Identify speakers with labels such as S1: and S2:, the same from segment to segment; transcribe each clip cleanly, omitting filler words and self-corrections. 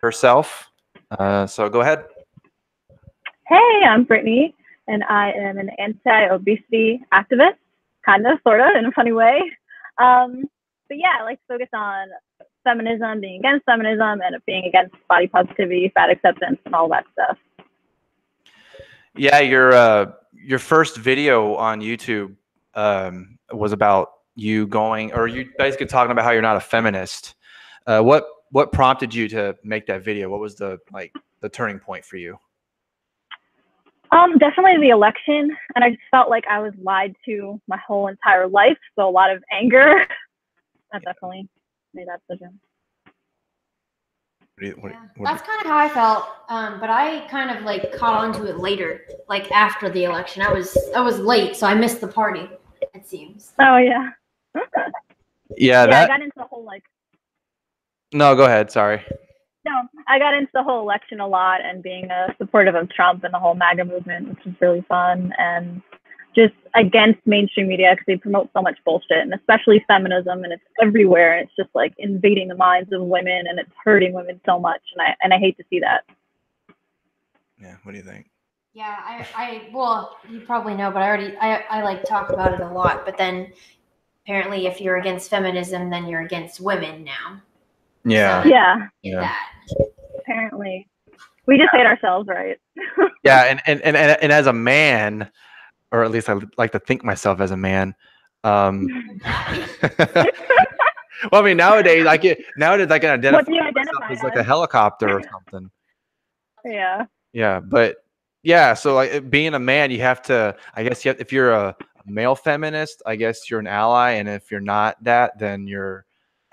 S1: herself. So go ahead.
S2: Hey, I'm Brittany, and I am an anti-obesity activist, kind of, sort of, in a funny way. But yeah, I like to focus on feminism, being against feminism, and being against body positivity, fat acceptance, and all that stuff.
S1: Yeah, your first video on YouTube was about you going, or you basically talking about how you're not a feminist. What prompted you to make that video? What was the turning point for you?
S2: Definitely the election, and I just felt like I was lied to my whole entire life. So a lot of anger. That definitely made that decision.
S3: That's kind of how I felt, but I kind of like caught on to it later, like after the election. I was late, so I missed the party. It seems.
S2: Oh yeah.
S1: Yeah,
S2: I got into the whole like.
S1: No, go ahead. Sorry.
S2: No, I got into the whole election a lot and being a supportive of Trump and the whole MAGA movement, which was really fun, and just against mainstream media because they promote so much bullshit, and especially feminism, and it's everywhere, and it's just like invading the minds of women, and it's hurting women so much, and I hate to see that.
S1: Yeah, what do you think?
S3: Yeah, well, you probably know, but I like talk about it a lot, but then apparently if you're against feminism, then you're against women now.
S1: Yeah.
S3: So,
S2: yeah.
S3: That.
S2: Apparently. We just hate ourselves, right?
S1: Yeah, and as a man, or at least I like to think myself as a man. Well, I mean, nowadays I can identify myself as like a helicopter or something.
S2: Yeah.
S1: Yeah, but yeah, so like being a man, you have to. I guess if you're a male feminist, I guess you're an ally, and if you're not that, then you're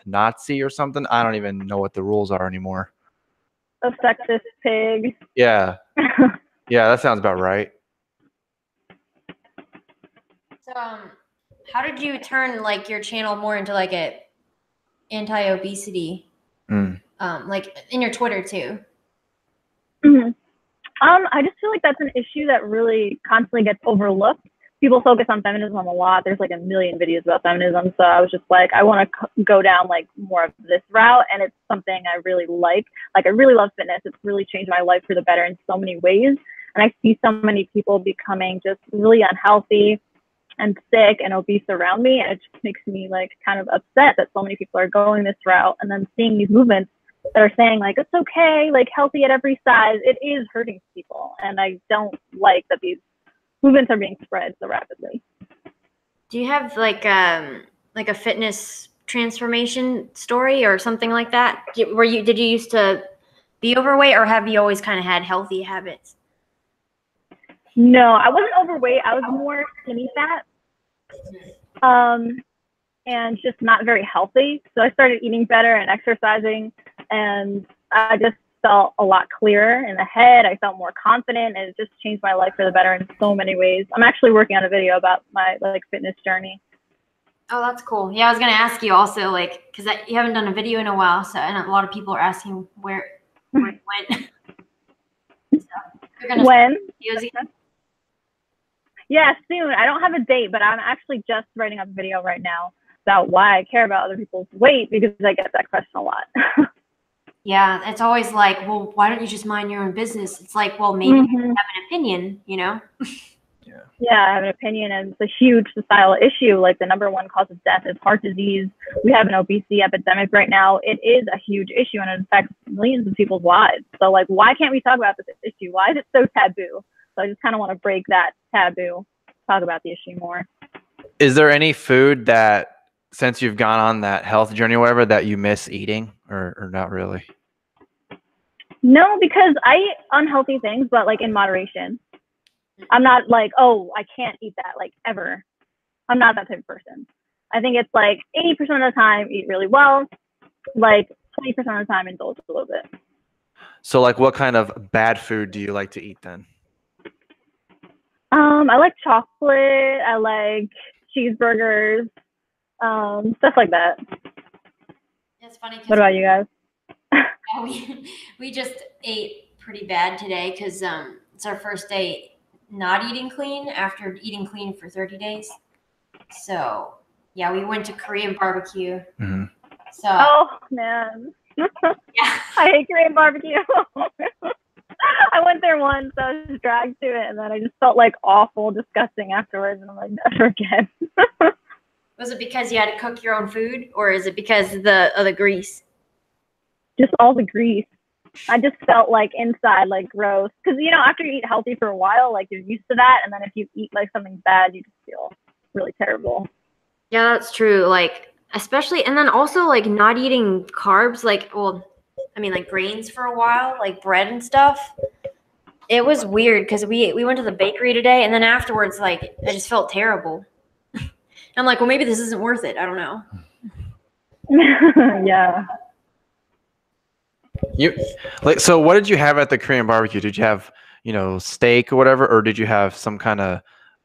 S1: a Nazi or something. I don't even know what the rules are anymore.
S2: A sexist pig.
S1: Yeah. Yeah, that sounds about right.
S3: So, how did you turn like your channel more into like a anti-obesity? Like in your Twitter too.
S2: Mm-hmm. I just feel like that's an issue that really constantly gets overlooked. People focus on feminism a lot. There's like a million videos about feminism. So I was just like, I want to go down like more of this route. And it's something I really like. Like I really love fitness. It's really changed my life for the better in so many ways. And I see so many people becoming just really unhealthy and sick and obese around me. And it just makes me like kind of upset that so many people are going this route. And then seeing these movements that are saying like, it's okay, like healthy at every size, it is hurting people. And I don't like that these movements are being spread so rapidly.
S3: Do you have like a fitness transformation story or something like that? Did you used to be overweight, or have you always kind of had healthy habits?
S2: No, I wasn't overweight. I was more skinny fat, and just not very healthy. So I started eating better and exercising, and I just felt a lot clearer in the head. I felt more confident, and it just changed my life for the better in so many ways. I'm actually working on a video about my like fitness journey.
S3: Oh, that's cool. Yeah, I was gonna ask you also, like, because you haven't done a video in a while, so and a lot of people are asking where it went. So you're gonna
S2: when?
S3: Yeah,
S2: soon. I don't have a date, but I'm actually just writing up a video right now about why I care about other people's weight, because I get that question a lot.
S3: Yeah, it's always like, well, why don't you just mind your own business? It's like, well, maybe you have an opinion, you know?
S2: Yeah, I have an opinion, and it's a huge societal issue. Like the #1 cause of death is heart disease. We have an obesity epidemic right now. It is a huge issue, and it affects millions of people's lives. So like, why can't we talk about this issue? Why is it so taboo? So I just kind of want to break that taboo, talk about the issue more.
S1: Is there any food that, since you've gone on that health journey or whatever, that you miss eating, or not really?
S2: No, because I eat unhealthy things, but like in moderation. I'm not like, oh, I can't eat that like ever. I'm not that type of person. I think it's like 80% of the time eat really well, like 20% of the time indulge a little bit.
S1: So like what kind of bad food do you like to eat then?
S2: I like chocolate. I like cheeseburgers, stuff like that.
S3: It's funny.
S2: What about you guys?
S3: We just ate pretty bad today because it's our first day not eating clean after eating clean for 30 days. So yeah, we went to Korean barbecue.
S1: Mm-hmm.
S3: So
S2: oh man,
S3: yeah,
S2: I hate Korean Korean barbecue. I went there once. I was dragged to it, and then I just felt like awful, disgusting afterwards. And I'm like, never again.
S3: Was it because you had to cook your own food, or is it because of the grease?
S2: Just all the grease. I just felt like inside, like gross. Because, you know, after you eat healthy for a while, like you're used to that. And then if you eat like something bad, you just feel really terrible.
S3: Yeah, that's true. Like, especially, and then also like not eating carbs, like, well, I mean, like grains for a while, like bread and stuff. It was weird because we went to the bakery today, and then afterwards, like, I just felt terrible. I'm like, well, maybe this isn't worth it. I don't know.
S2: Yeah.
S1: So what did you have at the Korean barbecue? Did you have, you know, steak or whatever, or did you have some kind of,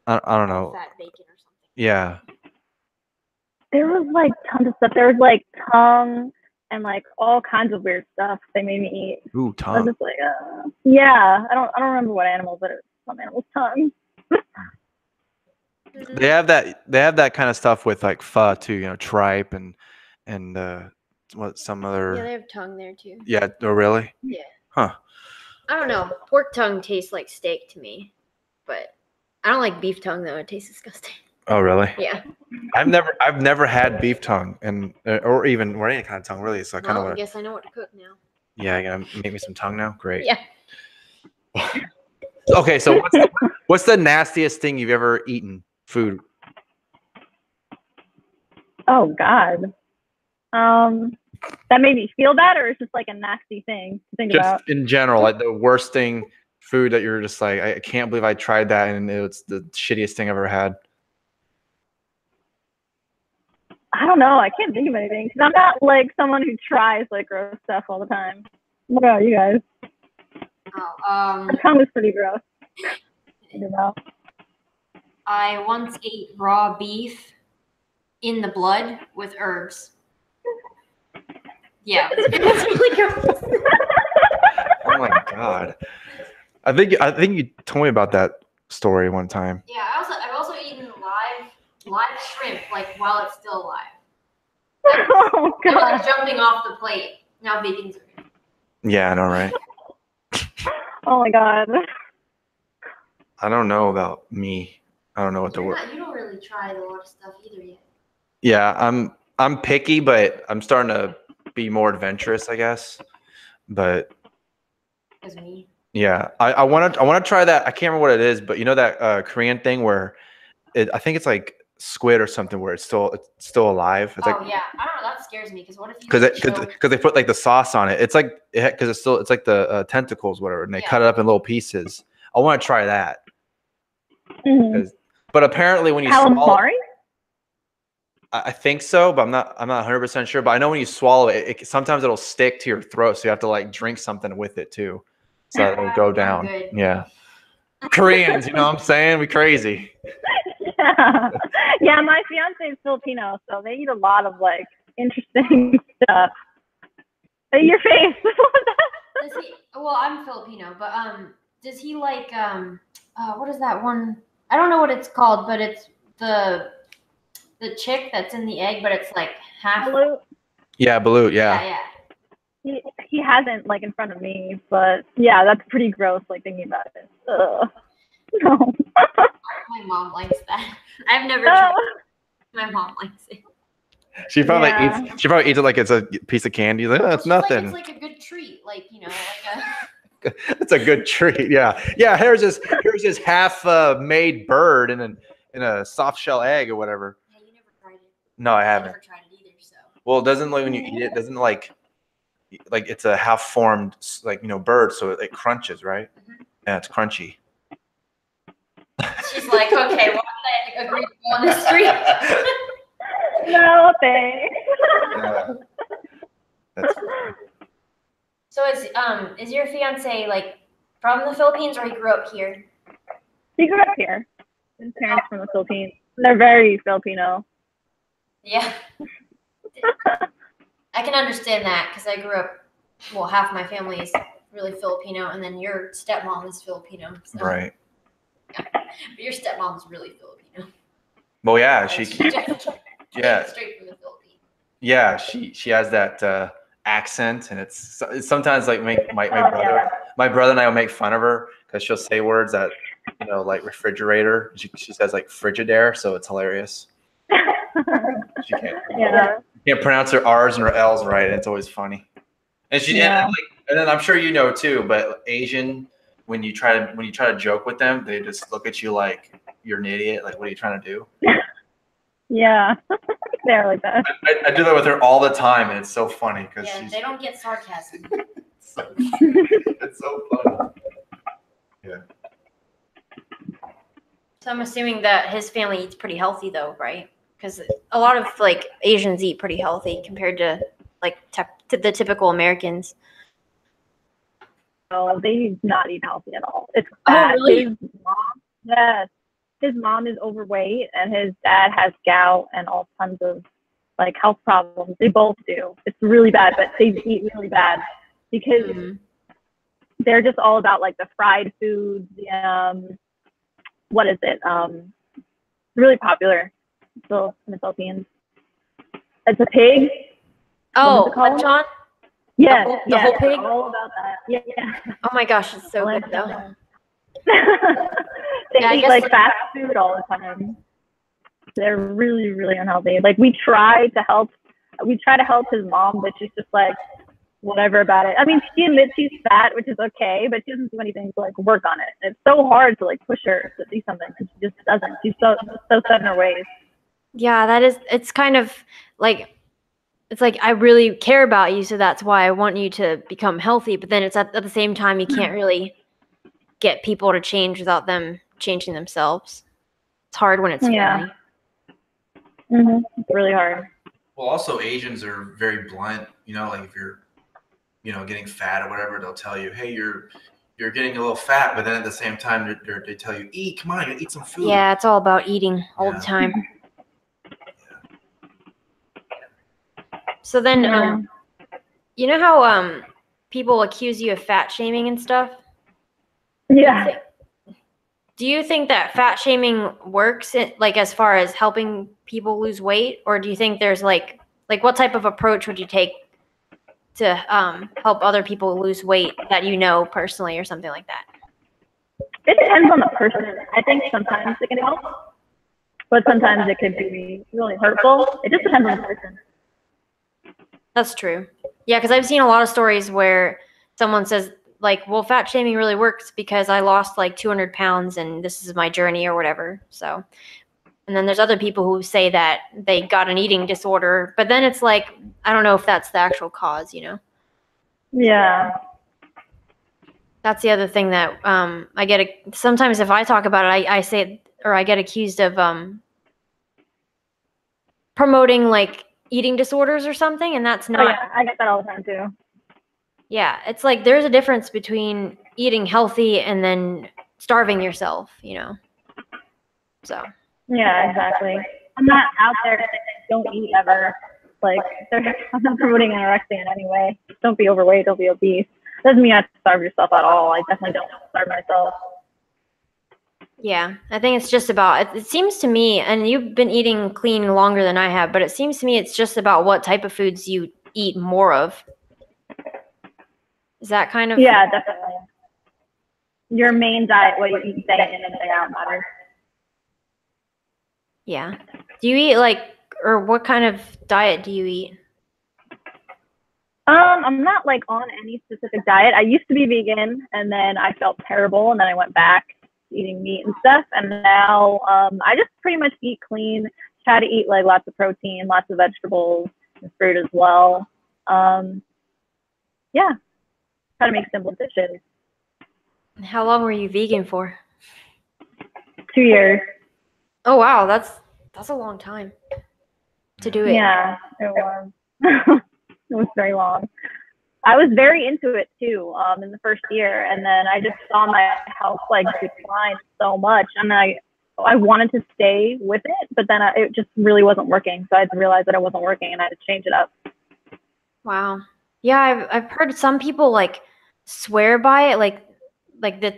S1: I don't know.
S3: Fat bacon or something.
S1: Yeah.
S2: There was like tons of stuff. There was like tongue and like all kinds of weird stuff they made me eat.
S1: Ooh,
S2: I was
S1: tongue.
S2: just like, yeah. I don't remember what animal, but it was some animal's tongue.
S1: They have that kind of stuff with like pho too, you know, tripe and what some other.
S3: Yeah, they have tongue there too.
S1: Yeah. Oh, really?
S3: Yeah.
S1: Huh.
S3: I don't know. Pork tongue tastes like steak to me, but I don't like beef tongue though. It tastes disgusting.
S1: Oh, really?
S3: Yeah.
S1: I've never had beef tongue or any kind of tongue really. So I kind of
S3: Well, I
S1: want.
S3: guess I know what to cook now.
S1: Yeah, you gonna make me some tongue now? Great.
S3: Yeah.
S1: Okay, so what's the nastiest thing you've ever eaten? Food.
S2: Oh God. That made me feel bad, or it's just like a nasty thing to think about.
S1: Just in general, like the worst thing, food that you're just like, I can't believe I tried that and it's the shittiest thing I've ever had.
S2: I don't know. I can't think of anything because I'm not like someone who tries like gross stuff all the time. What about you guys?
S3: Oh,
S2: My tongue was pretty gross. You know.
S3: I once ate raw beef in the blood with herbs. Yeah, it's really gross.
S1: Oh my God. I think you told me about that story one time.
S3: Yeah, I've also eaten live shrimp like while it's still alive.
S2: Oh
S3: They're
S2: God.
S3: like jumping off the plate. Now vegans are good.
S1: Yeah, I know, right?
S2: Oh my God.
S1: I don't know about me. I don't know what the word.
S3: You don't really try a lot of stuff either yet.
S1: Yeah, I'm picky, but I'm starting to be more adventurous, I guess. But
S3: As me.
S1: yeah, I want to try that. I can't remember what it is, but you know that Korean thing where I think it's like squid or something where it's still alive. It's
S3: Oh
S1: like,
S3: yeah, I don't know. That scares me because what if you
S1: because they put like the sauce on it. It's like because it's like the tentacles, whatever, and they cut it up in little pieces. I want to try that.
S2: Mm-hmm.
S1: But apparently when you
S2: calamari?
S1: I think so, but I'm not 100% sure. But I know when you swallow it, sometimes it'll stick to your throat, so you have to like drink something with it too, so it'll go down.
S3: Good.
S1: Yeah, Koreans, you know what I'm saying? We crazy.
S2: Yeah, my fiance is Filipino, so they eat a lot of like interesting stuff. Your face.
S3: Well, I'm Filipino, but does he like what is that one? I don't know what it's called, but it's the chick that's in the egg, but it's like half.
S2: Balut.
S1: Yeah, balut. Yeah.
S2: He hasn't like in front of me, but yeah, that's pretty gross. Like thinking about it. No.
S3: My mom likes that. I've never tried it. My mom likes it.
S1: She probably eats it like it's a piece of candy. Like, it's nothing.
S3: Like, it's like a good treat, like you know, like a.
S1: It's a good treat. Yeah. Here's this half made bird in a soft shell egg or whatever.
S3: Yeah, you never tried it.
S1: No, I haven't.
S3: Never tried it either. So.
S1: Well, it doesn't like when you eat it. Doesn't like it's a half formed bird, so it crunches, right? Mm-hmm. Yeah, it's crunchy.
S3: She's like, okay, why did I agree to go on the street?
S2: No, thanks.
S1: Yeah. That's funny.
S3: So is your fiance like from the Philippines or he grew up here?
S2: He grew up here. His parents from the Philippines. They're very Filipino.
S3: Yeah. I can understand that because I grew up. Well, half my family is really Filipino, and then your stepmom is Filipino. So.
S1: Right.
S3: Yeah. But your stepmom is really Filipino.
S1: Well, yeah,
S3: Straight from the Philippines.
S1: Yeah, she has that accent, and it's sometimes like my brother and I will make fun of her because she'll say words that, you know, like refrigerator. She says like Frigidaire, so it's hilarious. She can't pronounce her R's and her L's right, and it's always funny. And and then I'm sure you know too, but Asian, when you try to joke with them, they just look at you like you're an idiot. Like, what are you trying to do?
S2: Yeah, they're like that.
S1: I do that with her all the time, and it's so funny because
S3: they don't get sarcasm.
S1: It's so funny. Yeah.
S3: So I'm assuming that his family eats pretty healthy, though, right? Because a lot of like Asians eat pretty healthy compared to like to the typical Americans.
S2: No, they do not eat healthy at all. It's
S3: bad. Oh, really?
S2: His mom is overweight, and his dad has gout and all tons of like health problems. They both do. It's really bad, but they eat really bad because they're just all about like the fried foods. What is it? Really popular still in the Philippines. It's a pig.
S3: Oh, lechon?
S2: Yeah,
S3: the whole pig.
S2: All about that. Yeah.
S3: Oh my gosh, it's so good though.
S2: They eat like fast food all the time. They're really, really unhealthy. Like we try to help his mom, but she's just like whatever about it. I mean, she admits she's fat, which is okay, but she doesn't do anything to like work on it. It's so hard to like push her to do something, and she just doesn't. She's so set in her ways.
S3: Yeah, it's kind of like, it's like, I really care about you, so that's why I want you to become healthy. But then it's at the same time, you can't really get people to change without them changing themselves. It's hard when it's family.
S2: It's really hard.
S1: Well, also Asians are very blunt. You know, like if you're, you know, getting fat or whatever, they'll tell you, hey, you're getting a little fat. But then at the same time, they tell you, eat, come on, eat some food.
S3: Yeah, it's all about eating all the time. So then, you know how people accuse you of fat shaming and stuff?
S2: Yeah.
S3: Do you think that fat shaming works, like as far as helping people lose weight, or do you think there's like what type of approach would you take to help other people lose weight that you know personally, or something like that?
S2: It depends on the person. I think sometimes it can help, but sometimes it could be really hurtful. It just depends on the person.
S3: That's true. Yeah, because I've seen a lot of stories where someone says, like, well, fat shaming really works because I lost like 200 pounds and this is my journey or whatever. So, and then there's other people who say that they got an eating disorder, but then it's like, I don't know if that's the actual cause, you know?
S2: Yeah.
S3: That's the other thing that I get. Sometimes if I talk about it, I say, or I get accused of promoting like eating disorders or something, and that's not.
S2: Oh, yeah, I get that all the time too.
S3: Yeah, it's like there's a difference between eating healthy and then starving yourself, you know. So.
S2: Yeah, exactly. I'm not out there saying don't eat ever. Like, I'm not promoting anorexia in any way. Don't be overweight. Don't be obese. Doesn't mean you have to starve yourself at all. I definitely don't starve myself.
S3: Yeah, I think it's just about, it seems to me, and you've been eating clean longer than I have, but it seems to me it's just about what type of foods you eat more of. Is that kind of?
S2: Yeah, definitely. Your main diet, what you eat day in and day out, matters.
S3: Yeah. Do you eat or what kind of diet do you eat?
S2: I'm not like on any specific diet. I used to be vegan, and then I felt terrible, and then I went back eating meat and stuff, and now I just pretty much eat clean. Try to eat like lots of protein, lots of vegetables and fruit as well. Yeah, try to make simple dishes.
S3: How long were you vegan for?
S2: 2 years.
S3: Oh wow, that's a long time to do it.
S2: Yeah, it was. It was very long. I was very into it too in the first year, and then I just saw my health like decline so much, and I wanted to stay with it, but then it just really wasn't working. So I had to realize that it wasn't working, and I had to change it up.
S3: Wow. Yeah, I've heard some people like swear by it, like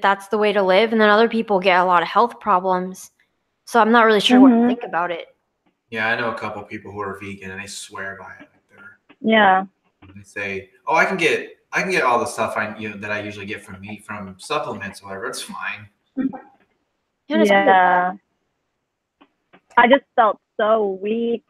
S3: that's the way to live, and then other people get a lot of health problems. So I'm not really sure what to think about it.
S1: Yeah, I know a couple of people who are vegan and they swear by it.
S2: Yeah.
S1: they say, "Oh, I can get all the stuff that I usually get from meat from supplements or whatever. It's fine."
S2: Yeah. I just felt so weak,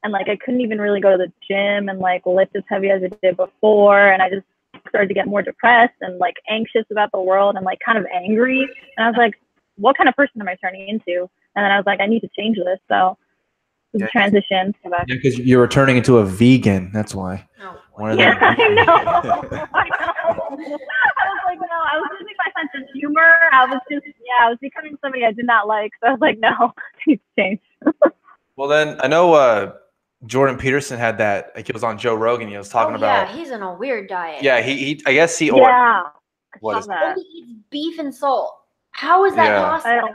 S2: and like I couldn't even really go to the gym and like lift as heavy as I did before, and I just started to get more depressed and like anxious about the world and like kind of angry. And I was like, what kind of person am I turning into? And then I was like, I need to change this. So it was a transition.
S1: Yeah, because you were turning into a vegan. That's why.
S3: Oh,
S2: I know. I was like, no, I was losing my sense of humor. I was becoming somebody I did not like. So I was like, no, I need to change.
S1: Well, then I know Jordan Peterson had that. Like, he was on Joe Rogan. He was talking about.
S3: Yeah, he's on a weird diet.
S1: Yeah, he. I guess he.
S2: Yeah.
S1: What is
S2: that?
S3: He eats beef and salt. How is that possible?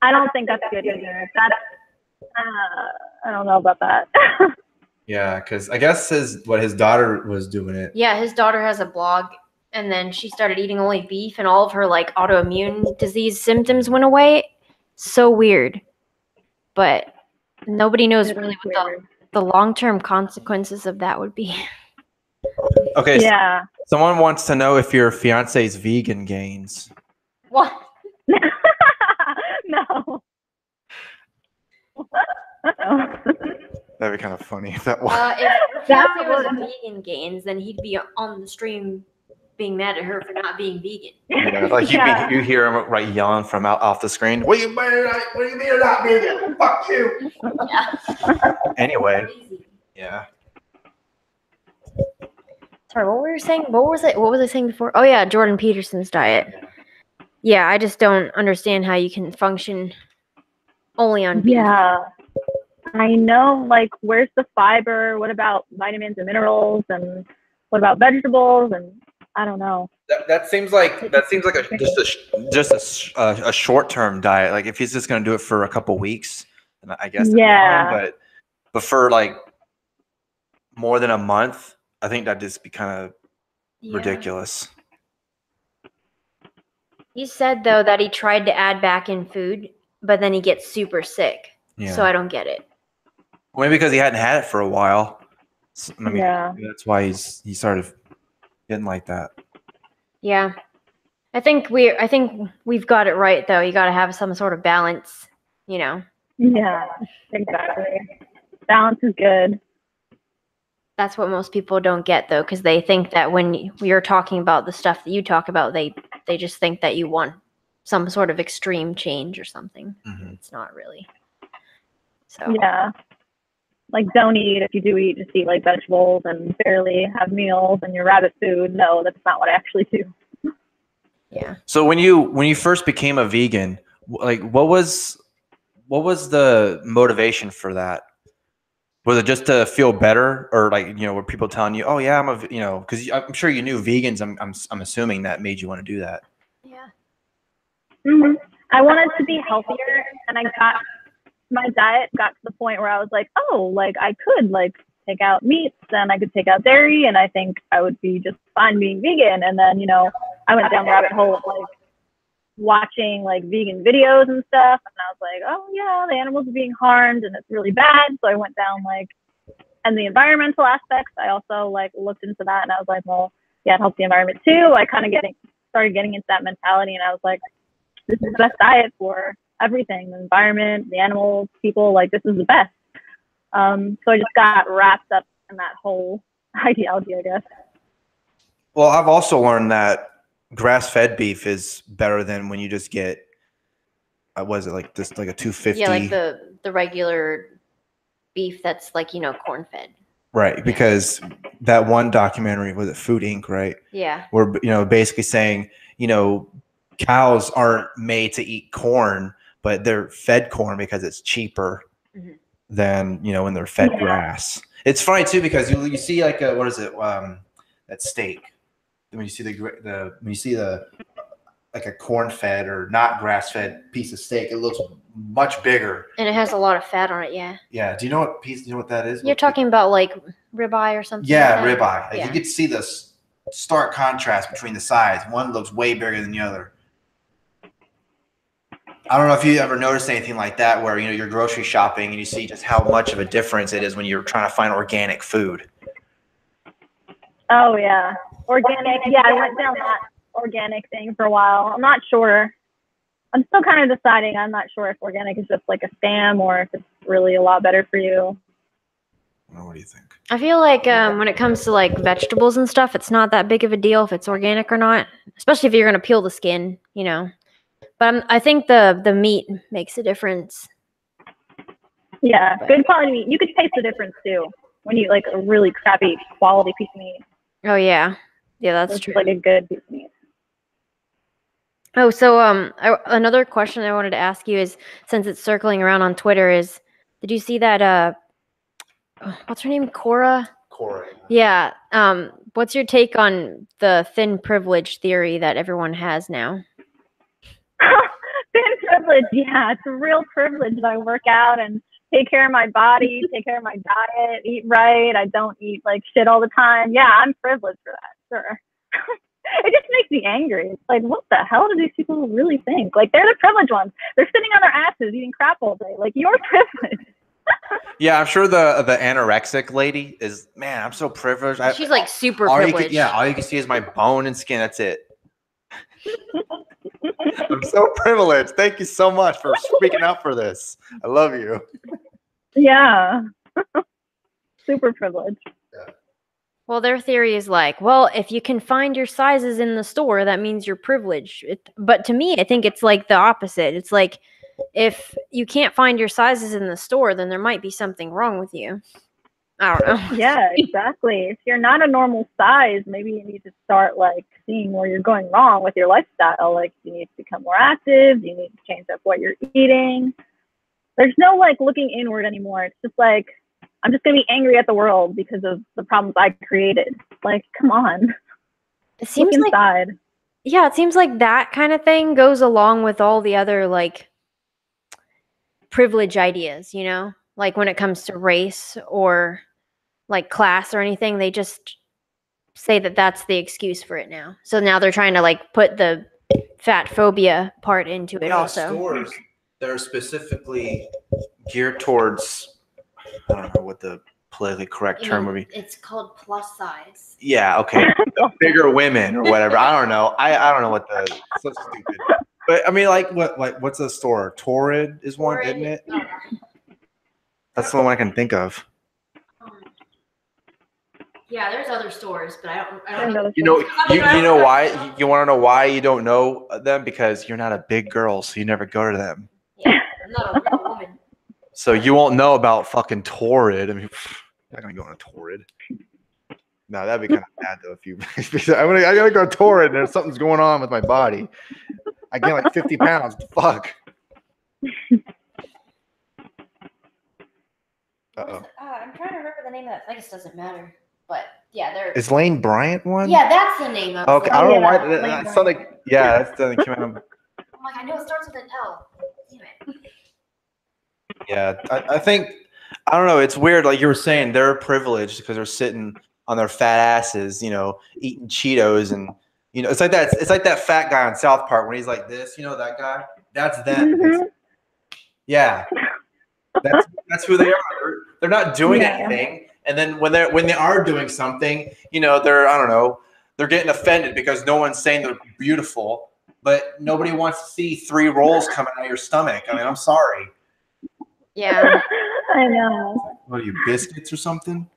S2: I don't think that's good either. That's I don't know about that.
S1: Yeah, because I guess his daughter was doing it.
S3: Yeah, his daughter has a blog, and then she started eating only beef, and all of her like autoimmune disease symptoms went away. So weird, but nobody knows really what the long-term consequences of that would be.
S1: Okay.
S2: Yeah.
S1: So someone wants to know if your fiance's vegan gains.
S3: What?
S2: No.
S1: That'd be kind of funny if that was.
S3: If Fiance was vegan gains, then he'd be on the stream being mad at her for not being vegan.
S1: Yeah, like you hear him right yelling from off the screen. What do you mean you're not vegan? Fuck you.
S3: Yeah.
S1: Anyway. Yeah.
S3: Sorry, what were you saying? What was I saying before? Oh yeah, Jordan Peterson's diet. Yeah, I just don't understand how you can function only on beef.
S2: Yeah. I know, like, where's the fiber? What about vitamins and minerals? And what about vegetables? And I don't know.
S1: That seems like a short-term diet. Like, if he's just going to do it for a couple weeks, then I guess that'd be fine. But for like more than a month, I think that'd just be kind of ridiculous.
S3: He said though that he tried to add back in food, but then he gets super sick.
S1: Yeah.
S3: So I don't get it.
S1: Well, maybe because he hadn't had it for a while. So, I mean, that's why he started getting like that. Yeah.
S3: I think we've got it right though. You got to have some sort of balance, you know.
S2: Yeah, exactly. Balance is good.
S3: That's what most people don't get though, because they think that when you're talking about the stuff that you talk about, they just think that you want some sort of extreme change or something.
S1: Mm-hmm.
S3: It's not really. So
S2: yeah, like don't eat. If you do eat, just eat like vegetables and barely have meals and your rabbit food. No, that's not what I actually do.
S3: Yeah.
S1: So when you first became a vegan, like what was the motivation for that? Was it just to feel better, or like, you know, were people telling you, "Oh yeah, because I'm sure you knew vegans." I'm assuming that made you want to do that.
S3: Yeah.
S2: Mm-hmm. I wanted to be healthier, and my diet got to the point where I was like, oh, like I could like take out meats and I could take out dairy, and I think I would be just fine being vegan. And then, you know, I went down the rabbit hole of like watching like vegan videos and stuff, and I was like, oh yeah, the animals are being harmed and it's really bad. So I went down like, and the environmental aspects, I also like looked into that, and I was like, well, yeah, it helps the environment too. I kind of started getting into that mentality, and I was like, this is the best diet for everything, the environment, the animals, people, like this is the best. So I just got wrapped up in that whole ideology, I guess.
S1: Well, I've also learned that grass-fed beef is better than when you just get, was it like just like a 250?
S3: Yeah, like the regular beef that's like, you know, corn-fed.
S1: Right, because that one documentary, was it Food Inc., right?
S3: Yeah.
S1: Where, you know, basically saying, you know, cows aren't made to eat corn, but they're fed corn because it's cheaper than, you know, when they're fed grass. It's funny too, because you see like what is it, that steak. When you see the like a corn-fed or not grass-fed piece of steak, it looks much bigger.
S3: And it has a lot of fat on it, yeah.
S1: Yeah. Do you know what that is?
S3: You're talking about like ribeye or something?
S1: Yeah,
S3: like
S1: ribeye. Like,
S3: yeah.
S1: you get to see the stark contrast between the sides. One looks way bigger than the other. I don't know if you ever noticed anything like that, where, you know, you're grocery shopping and you see just how much of a difference it is when you're trying to find organic food.
S2: Oh yeah, organic. Yeah, I went down that organic thing for a while. I'm not sure. I'm still kind of deciding. I'm not sure if organic is just like a scam or if it's really a lot better for you.
S1: Well, what do you think?
S3: I feel like when it comes to like vegetables and stuff, it's not that big of a deal if it's organic or not, especially if you're gonna peel the skin, you know. But I think the meat makes a difference.
S2: Yeah, good quality meat. You could taste the difference too when you like a really crappy quality piece of meat.
S3: Oh yeah, that's true.
S2: Like a good piece of meat.
S3: Oh, so another question I wanted to ask you is, since it's circling around on Twitter, is did you see that what's her name, Cora?
S1: Cora.
S3: Yeah. What's your take on the thin privilege theory that everyone has now?
S2: Thin privilege, yeah, it's a real privilege that I work out and take care of my body, take care of my diet, eat right. I don't eat like shit all the time. Yeah, I'm privileged for that, sure. It just makes me angry. It's like, what the hell do these people really think? Like, they're the privileged ones. They're sitting on their asses eating crap all day. Like, you're privileged.
S1: Yeah, I'm sure the anorexic lady is, man, I'm so privileged.
S3: She's like super privileged.
S1: All you can see is my bone and skin. That's it. I'm so privileged. Thank you so much for speaking out for this. I love you.
S2: Yeah. Super privileged.
S1: Yeah.
S3: Well, their theory is like, well, if you can find your sizes in the store, that means you're privileged. But to me, I think it's like the opposite. It's like, if you can't find your sizes in the store, then there might be something wrong with you. I don't know.
S2: Yeah, exactly. If you're not a normal size, maybe you need to start like seeing where you're going wrong with your lifestyle. Like, you need to become more active. You need to change up what you're eating. There's no like looking inward anymore. It's just like, I'm just going to be angry at the world because of the problems I created. Like, come on.
S3: It seems
S2: look inside.
S3: like, yeah, it seems like that kind of thing goes along with all the other like privilege ideas, you know, like when it comes to race or like class or anything, they just say that that's the excuse for it now. So now they're trying to like put the fat phobia part into it also.
S1: Stores that are specifically geared towards, I don't know what the politically correct term would be.
S3: It's called plus size.
S1: Yeah, okay. Bigger women or whatever. I don't know. I don't know what the, so stupid. But I mean, like what's a store? Torrid is one, isn't it? That's the one I can think of.
S3: Yeah, there's other stores, but I don't know.
S1: You know why? You want to know why you don't know them? Because you're not a big girl, so you never go to them.
S3: Yeah, I'm not a real woman.
S1: So you won't know about fucking Torrid. I mean, you're not gonna go on a Torrid. No, that'd be kind of bad though. If you, I gotta go to Torrid, and something's going on with my body. I gained like 50 pounds. Fuck. Uh-oh.
S3: I'm trying to remember the name of that. I guess it doesn't matter. But yeah, there.
S1: Is Lane Bryant one?
S3: Yeah, that's the name of it.
S1: Okay, I don't know why. That's something. Yeah, that's something came out.
S3: I'm like, I know it starts with an L. Damn it.
S1: Yeah, I think, I don't know. It's weird. Like you were saying, they're privileged because they're sitting on their fat asses, you know, eating Cheetos, and you know, it's like that. It's like that fat guy on South Park when he's like this. You know that guy? That's them.
S2: Mm-hmm.
S1: Yeah, that's who they are. They're not doing anything, and then when they are doing something, you know, I don't know, they're getting offended because no one's saying they're beautiful, but nobody wants to see 3 rolls coming out of your stomach. I mean, I'm sorry.
S3: Yeah.
S2: I know.
S1: What are you, biscuits or something?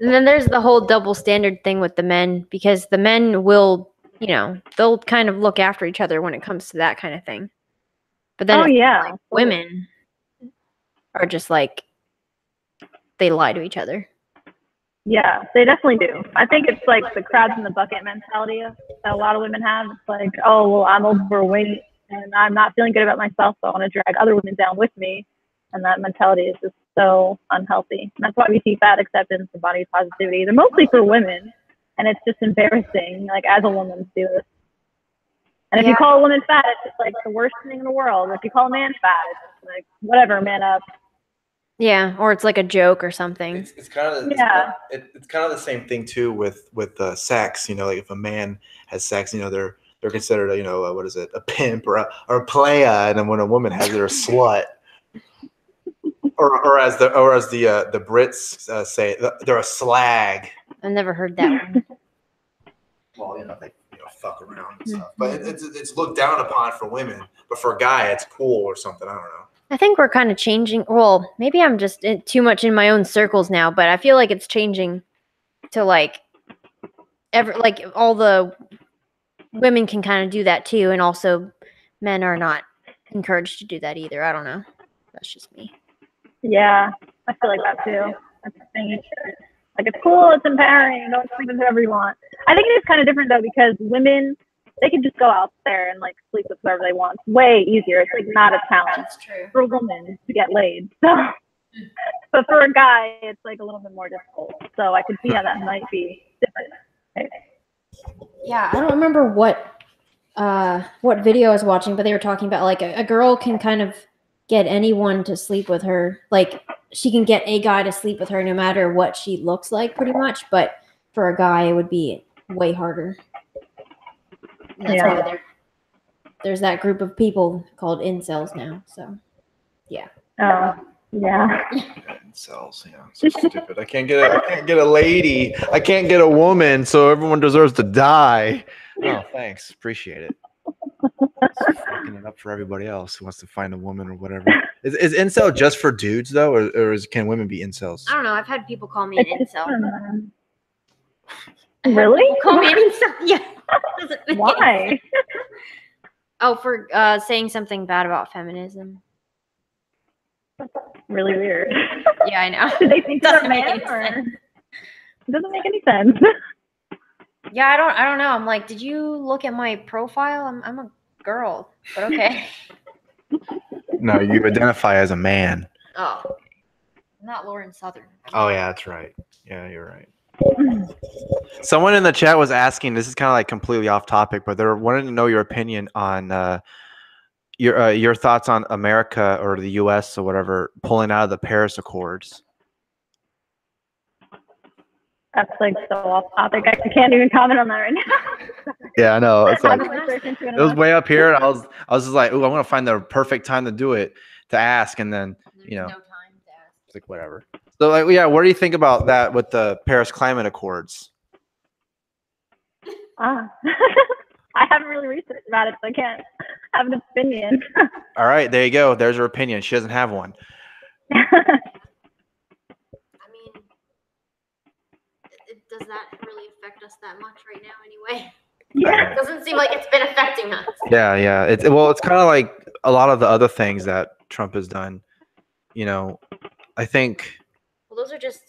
S3: And then there's the whole double standard thing with the men, because the men will, you know, they'll kind of look after each other when it comes to that kind of thing. But then like, women are just like, they lie to each other.
S2: Yeah, they definitely do. I think it's like the crabs in the bucket mentality that a lot of women have. It's like, oh, well, I'm overweight and I'm not feeling good about myself, so I want to drag other women down with me. And that mentality is just so unhealthy. And that's why we see fat acceptance and body positivity. They're mostly for women, and it's just embarrassing, like, as a woman to do this. And if you call a woman fat, it's just like the worst thing in the world. If you call a man fat, it's just like, whatever, man up.
S3: Yeah, or it's like a joke or something.
S1: It's kind of it's kind of the same thing too with sex. You know, like if a man has sex, you know, they're considered a, you know, what is it, a pimp or a playa, and then when a woman has it, they're a slut. or as the Brits say, they're a slag.
S3: I've never heard that one.
S1: Well, they fuck around and stuff, but it's looked down upon for women, but for a guy, it's cool or something. I don't know.
S3: I think we're kind of changing. Well, maybe I'm just too much in my own circles now, but I feel like it's changing to like all the women can kind of do that too, and also men are not encouraged to do that either. I don't know. That's just me.
S2: Yeah, I feel like that too. That's the thing. Like, it's cool, it's empowering, don't sleep with whoever you want. I think it is kind of different though, because women, they can just go out there and like sleep with whoever they want. It's way easier. It's like not a challenge for a woman to get laid. So, but for a guy, it's like a little bit more difficult. So I could see how that might be different. Right?
S3: Yeah, I don't remember what video I was watching, but they were talking about like a girl can kind of get anyone to sleep with her. Like, she can get a guy to sleep with her no matter what she looks like, pretty much. But for a guy, it would be way harder. And that's why there's that group of people called incels now. So, yeah.
S2: Oh, yeah.
S1: Incels, yeah. So stupid. I can't get a lady. I can't get a woman, so everyone deserves to die. Oh, thanks. Appreciate it. Just fucking it up for everybody else who wants to find a woman or whatever. Is incel just for dudes though, or can women be incels?
S3: I don't know. I've had people call me an incel.
S2: Really?
S3: Call me an incel? Yeah.
S2: Why?
S3: Oh, for saying something bad about feminism.
S2: Really weird.
S3: Yeah, I know.
S2: Did they think you're a man, or it doesn't make any sense?
S3: Yeah, I don't know. I'm like, did you look at my profile? I'm a girl, but okay.
S1: No, you identify as a man.
S3: Oh, I'm not Lauren Southern.
S1: Oh yeah, that's right. Yeah, you're right. Someone in the chat was asking. This is kind of like completely off topic, but they're wanting to know your opinion on your thoughts on America or the U.S. or whatever pulling out of the Paris Accords.
S2: That's like so off topic. I can't even comment on that right now.
S1: Yeah, I know. It's like it was way up here, and I was just like, "Ooh, I want to find the perfect time to do it, to ask," and then
S3: No time to ask.
S1: it's like whatever. So like, yeah, what do you think about that with the Paris Climate Accords?
S2: I haven't really researched about it, so I can't have an opinion.
S1: All right, there you go. There's her opinion. She doesn't have one.
S3: Does that really affect us that much right now anyway?
S2: Yeah.
S3: It doesn't seem like it's been affecting us.
S1: Yeah. It's kind of like a lot of the other things that Trump has done. You know, I think.
S3: Well, those are just,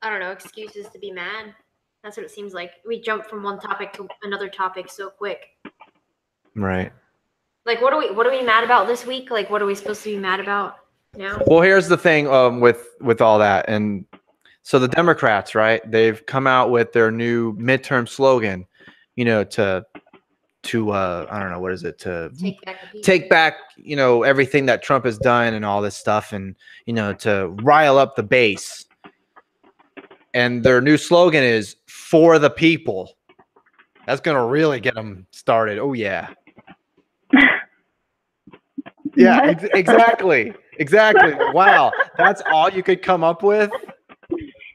S3: I don't know, excuses to be mad. That's what it seems like. We jump from one topic to another topic so quick.
S1: Right.
S3: Like, what are we mad about this week? Like, what are we supposed to be mad about now?
S1: Well, here's the thing with all that. And so the Democrats, right, they've come out with their new midterm slogan, you know, to I don't know, what is it, to take back, you know, everything that Trump has done and all this stuff, and, you know, to rile up the base. And their new slogan is "For the People." That's going to really get them started. Oh, yeah. Yeah, exactly. Wow. That's all you could come up with?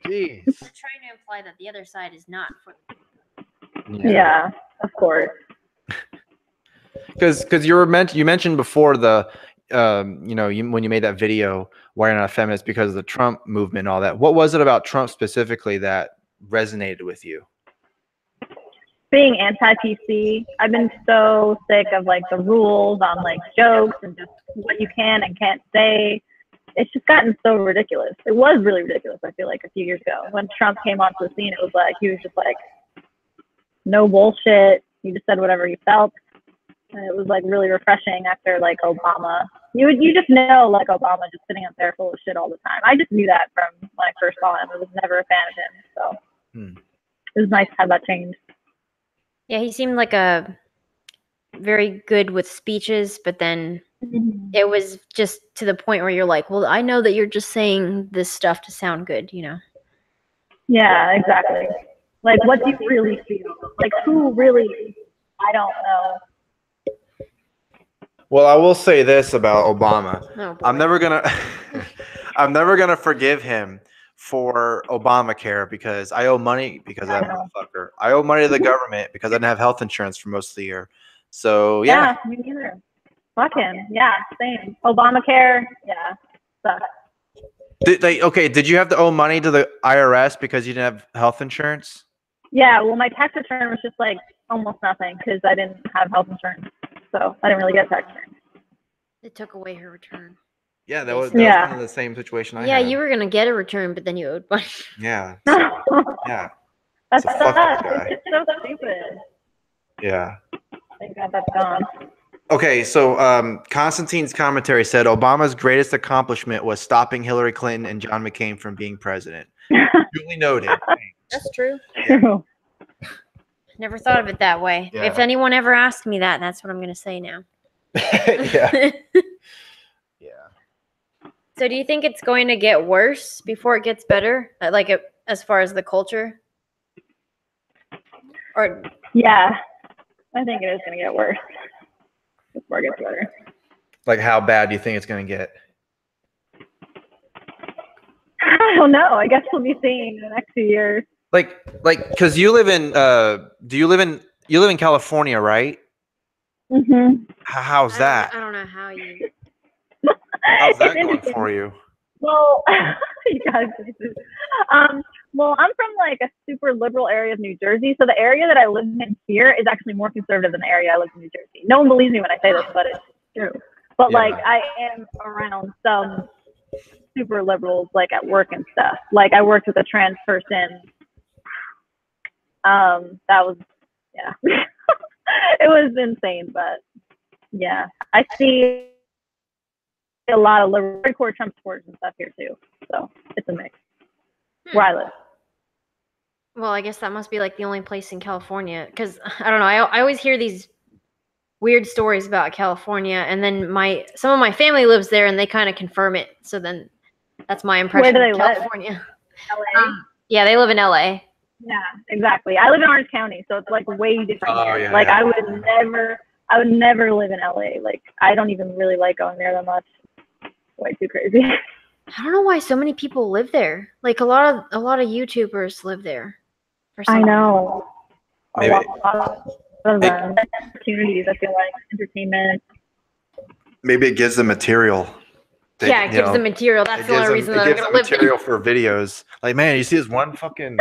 S1: Jeez.
S3: You're trying to imply that the other side is not for the
S2: people. Yeah, of course.
S1: Because you mentioned before the you know, when you made that video, why you're not a feminist, because of the Trump movement and all that. What was it about Trump specifically that resonated with you?
S2: Being anti-PC, I've been so sick of like the rules on like jokes and just what you can and can't say. It's just gotten so ridiculous. It was really ridiculous, I feel like, a few years ago. When Trump came onto the scene, it was like, he was just like, no bullshit. He just said whatever he felt. And it was like really refreshing after like Obama. You just know like Obama just sitting up there full of shit all the time. I just knew that from when I first saw him. I was never a fan of him. So it was nice to have that change.
S3: Yeah, he seemed like a very good with speeches, but then it was just to the point where you're like, well, I know that you're just saying this stuff to sound good, you know?
S2: Yeah, exactly. Like, what do you really feel? Like, who really, I don't know.
S1: Well, I will say this about Obama.
S3: Oh,
S1: I'm never gonna I'm never gonna forgive him for Obamacare because I owe money because of that motherfucker. I owe money to the government because I didn't have health insurance for most of the year. So yeah.
S2: Yeah, me neither. Fuck him. Yeah, same. Obamacare. Yeah, sucks.
S1: Did you have to owe money to the IRS because you didn't have health insurance?
S2: Yeah, well, my tax return was just like almost nothing because I didn't have health insurance, so I didn't really get tax return.
S3: It took away her return.
S1: Yeah, that was kind of the same situation I had.
S3: Yeah, you were gonna get a return, but then you owed money.
S1: Yeah. So, yeah.
S2: That's
S1: So fuck that guy.
S2: It's so stupid.
S1: Yeah.
S2: Thank God that's gone.
S1: Okay, so Constantine's commentary said Obama's greatest accomplishment was stopping Hillary Clinton and John McCain from being president. Duly noted.
S3: That's true.
S2: True.
S3: Never thought of it that way.
S1: Yeah.
S3: If anyone ever asked me that, that's what I'm gonna say now.
S1: Yeah. Yeah.
S3: So do you think it's going to get worse before it gets better? Like as far as the culture? Or
S2: Yeah, I think it is going to get worse before it gets better.
S1: Like, how bad do you think it's going to get?
S2: I don't know. I guess we'll be seeing in the next few years.
S1: Like, because you live in, you live in California, right?
S2: Mm-hmm.
S1: How's that?
S3: I don't know how you.
S1: How's that going for you?
S2: Well, you guys. Well, I'm from like a super liberal area of New Jersey, so the area that I live in here is actually more conservative than the area I live in New Jersey. No one believes me when I say this, but it's true. But like, I am around some super liberals, like at work and stuff. Like, I worked with a trans person. That was, yeah, it was insane, but yeah, I see a lot of liberal, hardcore Trump supporters and stuff here too. So it's a mix where I live.
S3: Well, I guess that must be like the only place in California, because I don't know. I always hear these weird stories about California, and then some of my family lives there, and they kind of confirm it. So then that's my impression.
S2: Where do they
S3: of California.
S2: LA?
S3: Yeah, they live in LA.
S2: Yeah, exactly. I live in Orange County, so it's like way different here.
S1: Yeah,
S2: like
S1: yeah.
S2: I would never live in LA. Like, I don't even really like going there that much. Way too crazy.
S3: I don't know why so many people live there. Like a lot of YouTubers live there.
S2: I know.
S1: Maybe.
S2: A lot of opportunities, I feel like, entertainment.
S1: Maybe it gives them material.
S3: Yeah, it gives them material. That's the only reason that I'm gonna live there.
S1: Material for videos. Like, man, you see this one fucking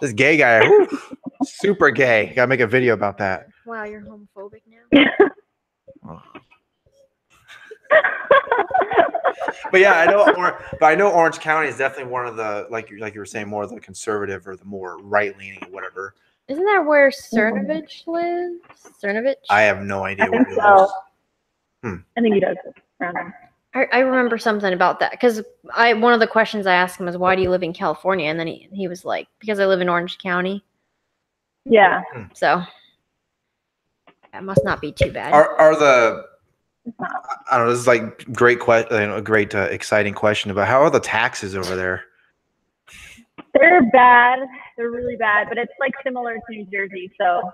S1: this gay guy, super gay. Gotta make a video about that.
S3: Wow, you're homophobic now.
S1: Oh. But yeah, I know Orange County is definitely one of the like you were saying, more of the conservative or the more right leaning or whatever.
S3: Isn't that where Cernovich lives? Cernovich?
S1: I have no idea
S2: I
S1: where
S2: think
S1: he
S2: so.
S1: lives.
S2: I think he does around there.
S3: I remember something about that because one of the questions I asked him was, "Why do you live in California?" And then he was like, "Because I live in Orange County."
S2: Yeah.
S3: So that must not be too bad.
S1: Are the I don't know. This is like a great exciting question about how are the taxes over there?
S2: They're bad. They're really bad, but it's like similar to New Jersey. So,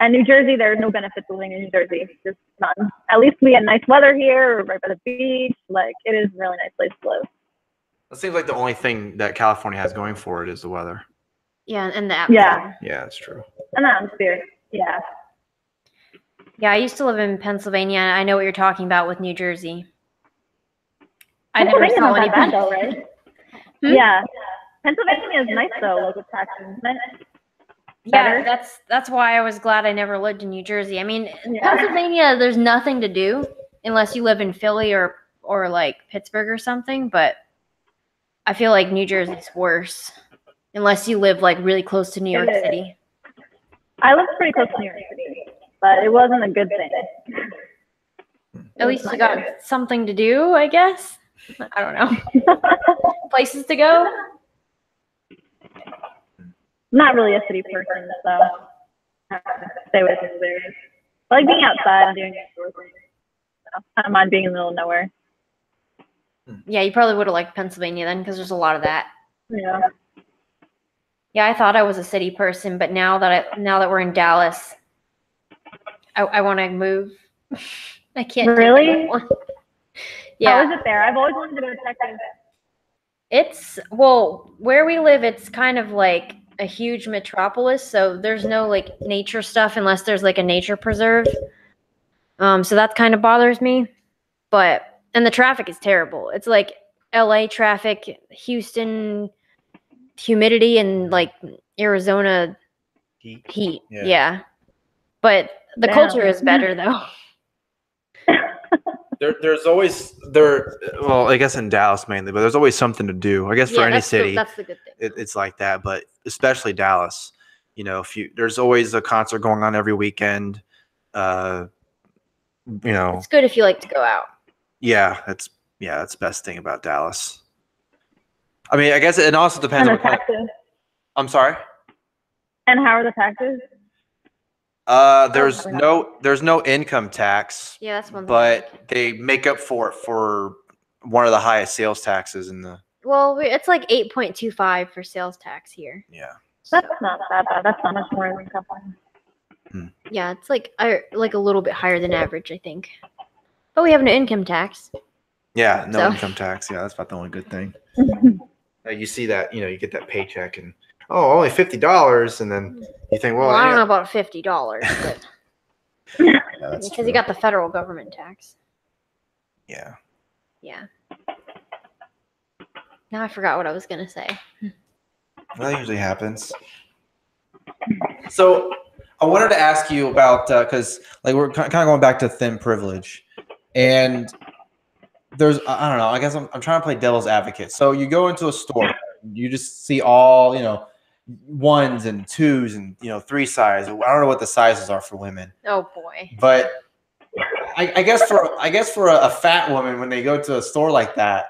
S2: and New Jersey, there's no benefits of living in New Jersey. Just none. At least we get nice weather here, right by the beach. Like, it is a really nice place to live.
S1: It seems like the only thing that California has going for it is the weather.
S3: Yeah, and the atmosphere.
S1: Yeah, that's true.
S2: And the atmosphere. Yeah.
S3: Yeah, I used to live in Pennsylvania. And I know what you're talking about with New Jersey. I never saw
S2: not that
S3: anybody.
S2: bad though, right? Yeah. Pennsylvania is nice though, local taxes, isn't it?
S3: Yeah, that's why I was glad I never lived in New Jersey. I mean, in Pennsylvania, there's nothing to do unless you live in Philly or like Pittsburgh or something. But I feel like New Jersey's worse unless you live like really close to New York City.
S2: I lived pretty close to New York City, but it wasn't a good thing.
S3: At least you got something to do, I guess. I don't know. Places to go.
S2: Not really a city person, so I have to stay away from those areas. I like being outside and doing outdoor things. So I don't mind being in the middle of nowhere.
S3: Yeah, you probably would have liked Pennsylvania then, because there's a lot of that.
S2: Yeah.
S3: Yeah, I thought I was a city person, but now that we're in Dallas, I want to move. I can't.
S2: Really?
S3: Yeah.
S2: How is it there? I've always wanted to go to Texas.
S3: It's, well, where we live, it's kind of like a huge metropolis, so there's no like nature stuff unless there's like a nature preserve. So that kind of bothers me. And the traffic is terrible. It's like LA traffic, Houston humidity, and like Arizona heat. Yeah. But the culture is better though.
S1: There's always well, I guess in Dallas mainly, but there's always something to do. I guess for any city,
S3: that's the good thing.
S1: It's like that, but especially Dallas. You know, there's always a concert going on every weekend. You know,
S3: it's good if you like to go out.
S1: Yeah, that's the best thing about Dallas. I mean, I guess it also depends on
S2: taxes.
S1: I'm sorry.
S2: And how are the taxes?
S1: There's no income tax.
S3: Yeah, that's one thing.
S1: But they make up for it for one of the highest sales taxes in the.
S3: Well, it's like 8.25 for sales tax here.
S1: Yeah.
S2: That's not that bad. That's not much more than California.
S3: Yeah, it's like a little bit higher than average, I think. But we have no income tax.
S1: Yeah, income tax. Yeah, that's about the only good thing. You see that, you know, you get that paycheck and only $50, and then you think, well,
S3: I don't know about $50, but
S1: yeah, that's
S3: because you got the federal government tax.
S1: Yeah.
S3: Yeah. Now I forgot what I was gonna say.
S1: Well, that usually happens. So I wanted to ask you about because like we're kind of going back to thin privilege, and there's I don't know. I guess I'm trying to play devil's advocate. So you go into a store, you just see all ones and twos and 3 size. I don't know what the sizes are for women.
S3: Oh boy.
S1: But I guess for a fat woman, when they go to a store like that,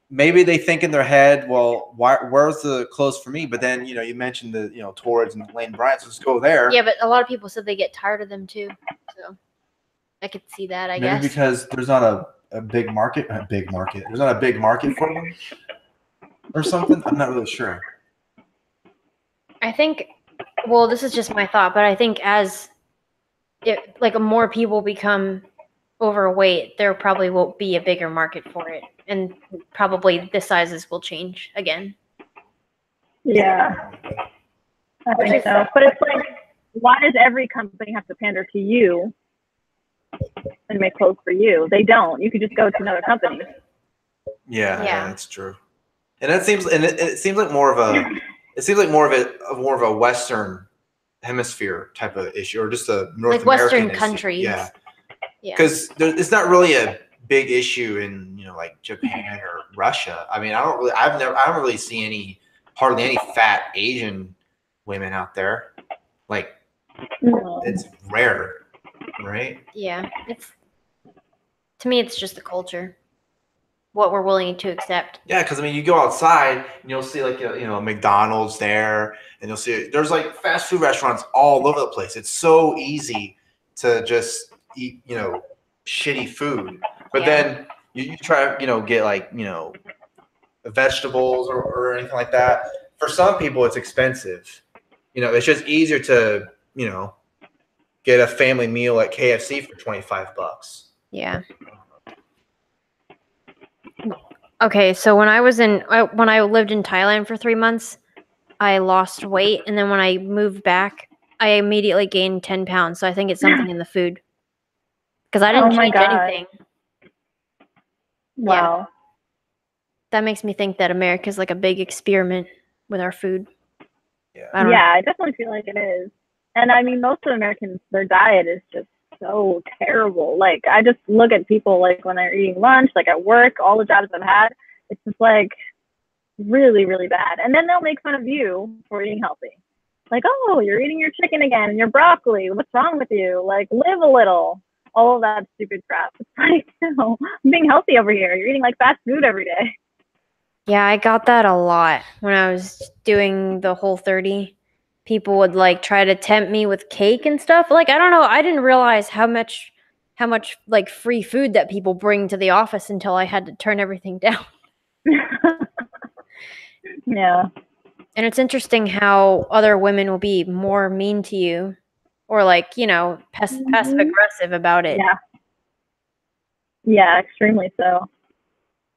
S1: maybe they think in their head, well, where's the clothes for me? But then you mentioned the Torreds and Lane Bryant's. Let's go there.
S3: Yeah, but a lot of people said they get tired of them too. So I could see that. I guess
S1: maybe because there's not a big market. There's not a big market for them, or something. I'm not really sure.
S3: I think, well, this is just my thought, but I think as more people become overweight, there probably will be a bigger market for it, and probably the sizes will change again.
S2: Yeah, I think so. But it's like, why does every company have to pander to you and make clothes for you? They don't. You could just go to another company.
S1: Yeah, that's true. And it seems like more of a. It seems like more of a Western hemisphere type of issue, or just a North American
S3: Western
S1: issue.
S3: countries.
S1: Yeah. Because it's not really a big issue in like Japan or Russia. I mean, I don't really see hardly any fat Asian women out there. Like, it's rare, right?
S3: Yeah, to me, it's just the culture. What we're willing to accept.
S1: Yeah, because I mean, you go outside and you'll see like a McDonald's there, and you'll see there's like fast food restaurants all over the place. It's so easy to just eat shitty food, but then you try get like vegetables or anything like that. For some people, it's expensive. It's just easier to get a family meal at KFC for $25.
S3: Yeah. Okay, so when I lived in Thailand for 3 months, I lost weight, and then when I moved back, I immediately gained 10 pounds. So I think it's something in the food, because I didn't change anything.
S2: Wow.
S3: Yeah. That makes me think that America's like a big experiment with our food.
S1: Yeah.
S2: I definitely feel like it is. And I mean, most of Americans, their diet is just so terrible. Like, I just look at people like when they're eating lunch, like at work, all the jobs I've had, it's just like really, really bad. And then they'll make fun of you for eating healthy. Like, oh, you're eating your chicken again and your broccoli. What's wrong with you? Like, live a little. All of that stupid crap. It's like, I'm being healthy over here. You're eating like fast food every day.
S3: Yeah, I got that a lot when I was doing the Whole30. People would like try to tempt me with cake and stuff. Like, I don't know. I didn't realize how much like free food that people bring to the office until I had to turn everything down.
S2: Yeah.
S3: And it's interesting how other women will be more mean to you, or like, passive aggressive about it.
S2: Yeah. Yeah, extremely so.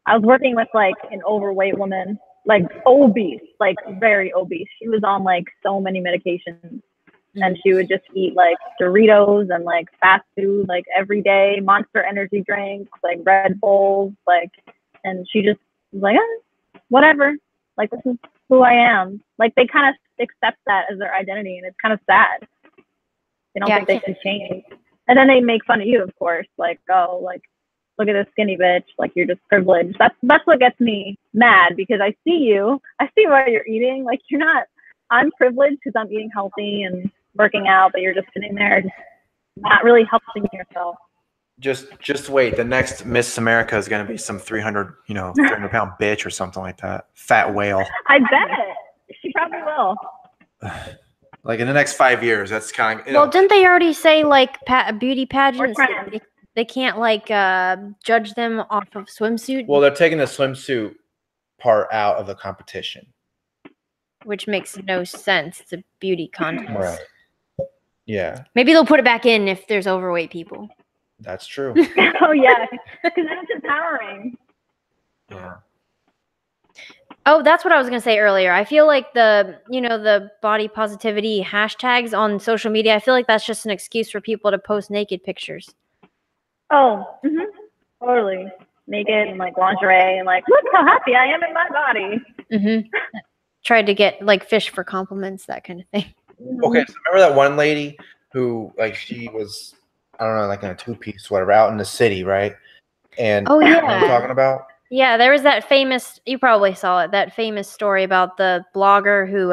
S2: I was working with like an overweight woman, like obese, like very obese. She was on like so many medications, and she would just eat like Doritos and like fast food like every day, Monster Energy drinks, like Red Bulls, like, and she just was like, whatever, like this is who I am. Like they kind of accept that as their identity, and it's kind of sad. They don't think they can change, and then they make fun of you, of course, like, oh, like, look at this skinny bitch, like you're just privileged. That's what gets me mad, because I see what you're eating. Like you're not. I'm privileged because I'm eating healthy and working out, but you're just sitting there, just not really helping yourself.
S1: Just wait. The next Miss America is going to be some 300-pound bitch or something like that. Fat whale.
S2: I bet she probably will.
S1: Like in the next 5 years, that's kind of.
S3: Well, didn't they already say like beauty pageants? They can't like judge them off of swimsuit.
S1: Well, they're taking the swimsuit part out of the competition,
S3: which makes no sense. It's a beauty contest.
S1: Right. Yeah.
S3: Maybe they'll put it back in if there's overweight people.
S1: That's true.
S2: Oh yeah, because then it's empowering.
S1: Yeah.
S3: Oh, that's what I was gonna say earlier. I feel like the body positivity hashtags on social media, I feel like that's just an excuse for people to post naked pictures.
S2: Oh, totally. Naked and like lingerie and like, look how happy I am in my body.
S3: Tried to get like fish for compliments, that kind of thing.
S1: Okay, so remember that one lady who like she was, I don't know, like in a two-piece, whatever, out in the city, right? And
S3: oh yeah,
S1: you know what I'm talking about?
S3: Yeah, there was that famous. You probably saw it. That famous story about the blogger who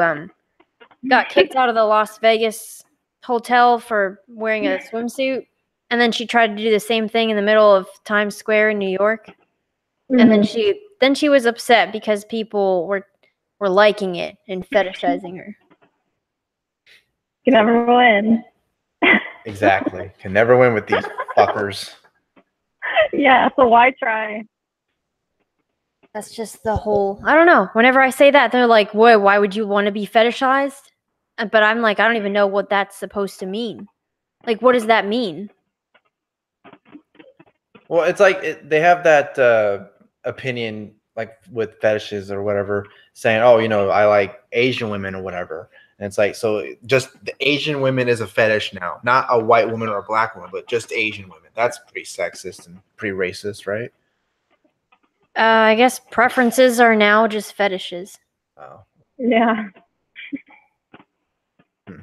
S3: got kicked out of the Las Vegas hotel for wearing a swimsuit, and then she tried to do the same thing in the middle of Times Square in New York, and then she was upset because people were liking it and fetishizing her.
S2: Can never win.
S1: Exactly. Can never win with these fuckers.
S2: Yeah, so why try?
S3: That's just the whole, I don't know. Whenever I say that, they're like, why would you want to be fetishized? But I'm like, I don't even know what that's supposed to mean. Like, what does that mean?
S1: Well, it's like they have that opinion, like with fetishes or whatever, saying, oh, I like Asian women or whatever. And it's like, so just the Asian women is a fetish now, not a white woman or a black woman, but just Asian women. That's pretty sexist and pretty racist, right?
S3: I guess preferences are now just fetishes.
S1: Oh.
S2: Yeah.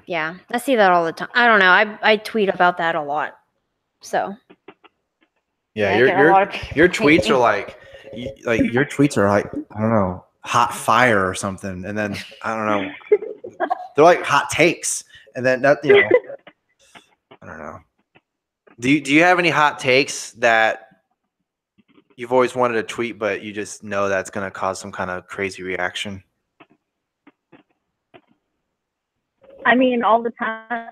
S3: Yeah, I see that all the time. I don't know. I tweet about that a lot. So.
S1: Yeah, your tweets are like your tweets are like, I don't know, hot fire or something, and then I don't know, they're like hot takes, and then that I don't know. Do you have any hot takes that you've always wanted to tweet, but you just know that's going to cause some kind of crazy reaction?
S2: I mean, all the time.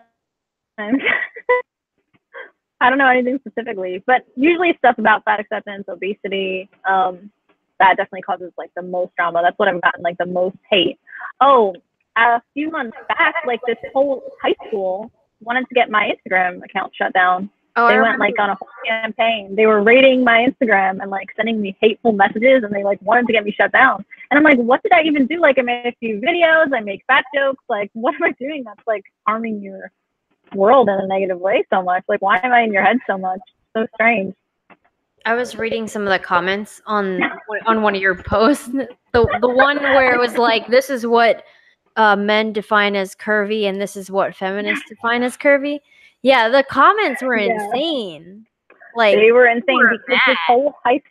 S2: I don't know anything specifically, but usually stuff about fat acceptance, obesity, that definitely causes like the most drama. That's what I've gotten like the most hate. Oh, a few months back, like this whole high school wanted to get my Instagram account shut down. Oh, they went like on a whole campaign. They were raiding my Instagram and like sending me hateful messages, and they like wanted to get me shut down. And I'm like, what did I even do? Like I made a few videos, I make fat jokes. Like what am I doing that's like harming your world in a negative way so much? Like why am I in your head so much? So strange.
S3: I was reading some of the comments on one of your posts. The one where it was like, this is what men define as curvy, and this is what feminists define as curvy. Yeah, the comments were insane. Like
S2: they were insane because this whole high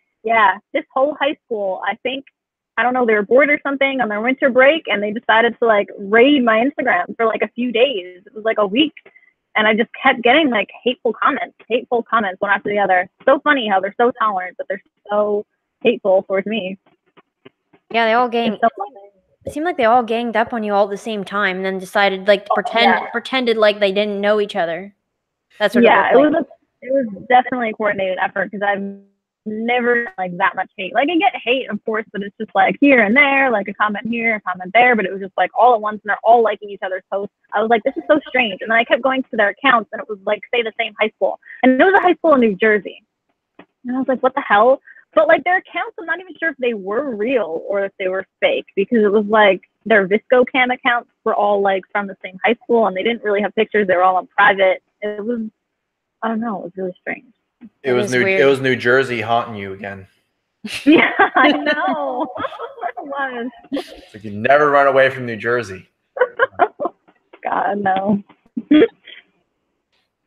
S2: school, I don't know, they were bored or something on their winter break, and they decided to like raid my Instagram for like a few days. It was like a week, and I just kept getting like hateful comments one after the other. So funny how they're so tolerant, but they're so hateful towards me.
S3: Yeah, they all ganged. It seemed like they all ganged up on you all at the same time, and then decided like to pretended like they didn't know each other. That's what it
S2: was definitely a coordinated effort, because I've never like that much hate. Like I get hate, of course, but it's just like here and there, like a comment here, a comment there, but it was just like all at once, and they're all liking each other's posts. I was like, this is so strange. And then I kept going to their accounts, and it was like, say, the same high school, and it was a high school in New Jersey. And I was like, what the hell? But like their accounts, I'm not even sure if they were real or if they were fake, because it was like their ViscoCam accounts were all like from the same high school, and they didn't really have pictures. They were all on private. It was, I don't know, it was really strange.
S1: It was New Jersey haunting you again.
S2: Yeah, I know. It was.
S1: It's like you never run away from New Jersey.
S2: God, no.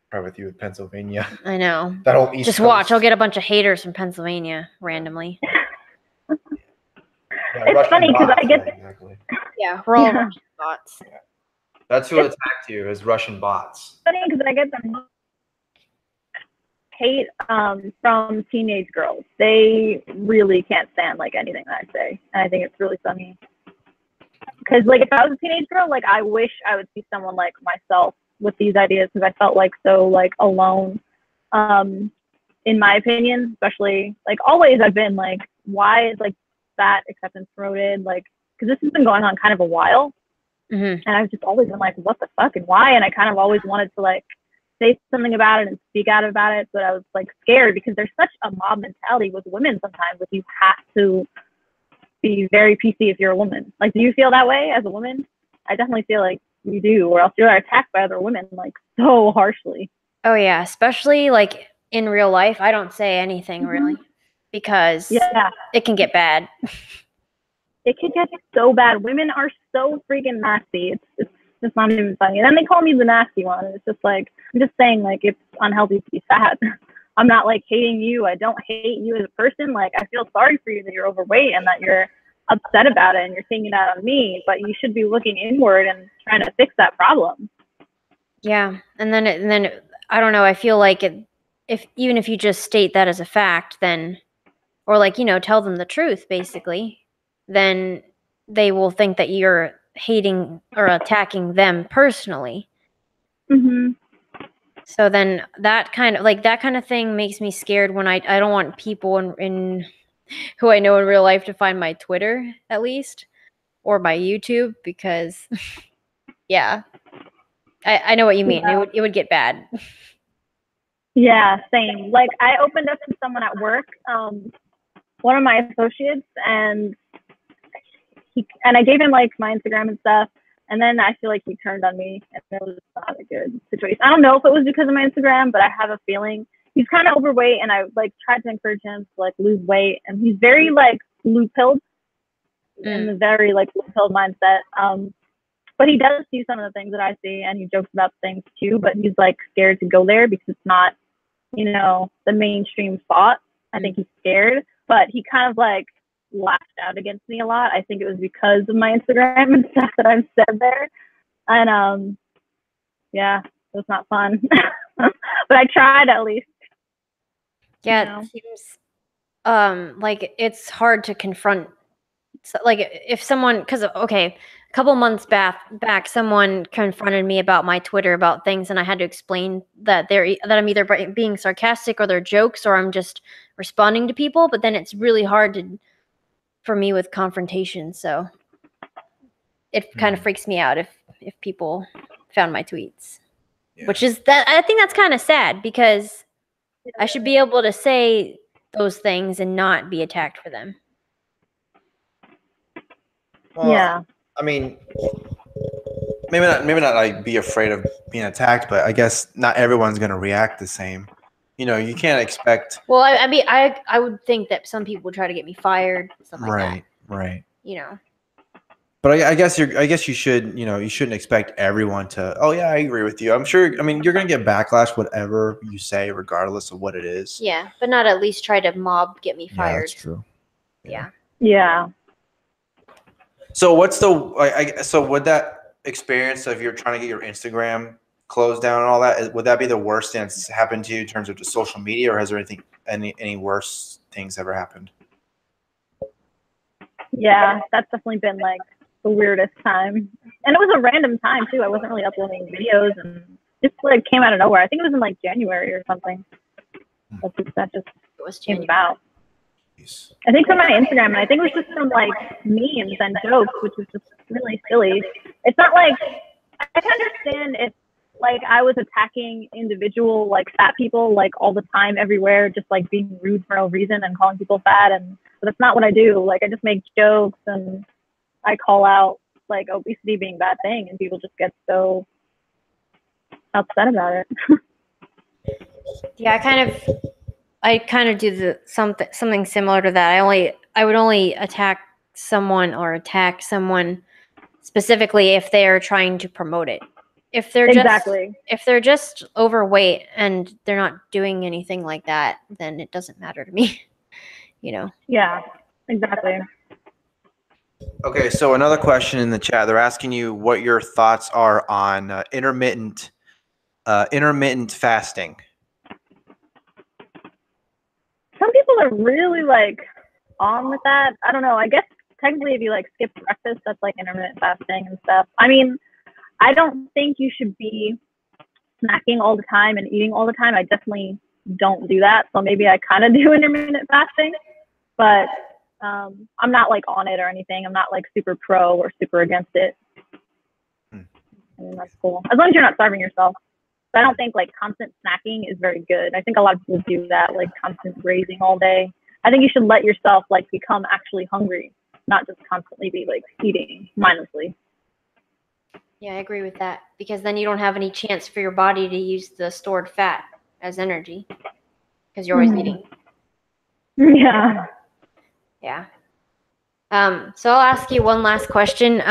S1: Probably with you with Pennsylvania.
S3: I know.
S1: That whole East
S3: Just
S1: Coast.
S3: watch. I'll get a bunch of haters from Pennsylvania randomly.
S1: Yeah,
S2: It's funny because I get.
S1: Exactly.
S3: Yeah, we're all Russian bots.
S1: Yeah. That's who attacked you, is Russian bots.
S2: It's funny because I get the hate from teenage girls. They really can't stand like anything that I say, and I think it's really funny. Because like if I was a teenage girl, like I wish I would see someone like myself with these ideas, because I felt like so like alone. In my opinion, especially like always, I've been like, why is like that acceptance promoted? Like, because this has been going on kind of a while, and I've just always been like, what the fuck and why? And I kind of always wanted to like say something about it and speak out about it, but I was like scared because there's such a mob mentality with women sometimes. Like you have to be very PC if you're a woman. Like, do you feel that way as a woman? I definitely feel like you do, or else you're attacked by other women like so harshly.
S3: Oh yeah, especially like in real life. I don't say anything really because it can get bad.
S2: It can get so bad. Women are so freaking nasty. It's just not even funny. And then they call me the nasty one. And it's just like, I'm just saying like it's unhealthy to be fat. I'm not like hating you. I don't hate you as a person. Like I feel sorry for you that you're overweight and that you're upset about it and you're taking it out on me, but you should be looking inward and trying to fix that problem.
S3: Yeah, and then I don't know. I feel like even if you just state that as a fact, then, or like tell them the truth, basically, then they will think that you're hating or attacking them personally. So then that kind of thing makes me scared when I don't want people in who I know in real life to find my Twitter at least or my YouTube, because yeah, I know what you mean. Yeah. It would get bad.
S2: Yeah, same. Like I opened up to someone at work, one of my associates, and I gave him like my Instagram and stuff. And then I feel like he turned on me, and it was not a good situation. I don't know if it was because of my Instagram, but I have a feeling he's kind of overweight, and I like tried to encourage him to like lose weight, and he's very like blue-pilled, in a very like blue-pilled mindset. But he does see some of the things that I see, and he jokes about things too. But he's like scared to go there because it's not, the mainstream thought. I think he's scared, but he kind of like lashed out against me a lot. I think it was because of my Instagram and stuff that I've said there. And yeah, it was not fun. But I tried at least.
S3: Yeah, it seems like it's hard to confront. Like if someone, because a couple months back, someone confronted me about my Twitter about things, and I had to explain that I'm either being sarcastic or they're jokes, or I'm just responding to people. But then it's really hard for me with confrontation, so it kind of freaks me out if people found my tweets, which is that I think that's kind of sad, because I should be able to say those things and not be attacked for them.
S1: Well, yeah, I mean, maybe not like be afraid of being attacked, but I guess not everyone's gonna react the same. You can't expect.
S3: Well, I mean, I would think that some people would try to get me fired, stuff like that.
S1: Right. But I guess you should, you shouldn't expect everyone to. Oh yeah, I agree with you. I'm sure. I mean, you're gonna get backlash whatever you say, regardless of what it is.
S3: Yeah, but not at least try to get me fired.
S1: Yeah, that's true.
S2: Yeah.
S1: So so would that experience of you're trying to get your Instagram closed down and all that, would that be the worst thing that's happened to you in terms of just social media, or has there any worse things ever happened?
S2: Yeah, that's definitely been like the weirdest time, and it was a random time too. I wasn't really uploading videos, and just like came out of nowhere. I think it was in like January or something. That just came about. I think from my Instagram, and I think it was just some like memes and jokes, which was just really silly. It's not like I can understand if like I was attacking individual like fat people like all the time everywhere, just like being rude for no reason and calling people fat, and but that's not what I do. Like I just make jokes and I call out like obesity being a bad thing, and people just get so upset about it.
S3: Yeah, I kind of do something similar to that. I would only attack someone specifically if they are trying to promote it. If they're just overweight and they're not doing anything like that, then it doesn't matter to me. You know.
S2: Yeah, exactly.
S1: Okay, so another question in the chat. They're asking you what your thoughts are on intermittent fasting.
S2: Some people are really like on with that. I don't know. I guess technically if you like skip breakfast, that's like intermittent fasting and stuff. I mean, I don't think you should be snacking all the time and eating all the time. I definitely don't do that. So maybe I kind of do intermittent fasting, but I'm not like on it or anything. I'm not like super pro or super against it. I mean, that's cool. As long as you're not starving yourself. But I don't think like constant snacking is very good. I think a lot of people do that, like constant grazing all day. I think you should let yourself like become actually hungry, not just constantly be like eating mindlessly.
S3: Yeah, I agree with that, because then you don't have any chance for your body to use the stored fat as energy because you're always eating.
S2: Yeah.
S3: Yeah. So I'll ask you one last question.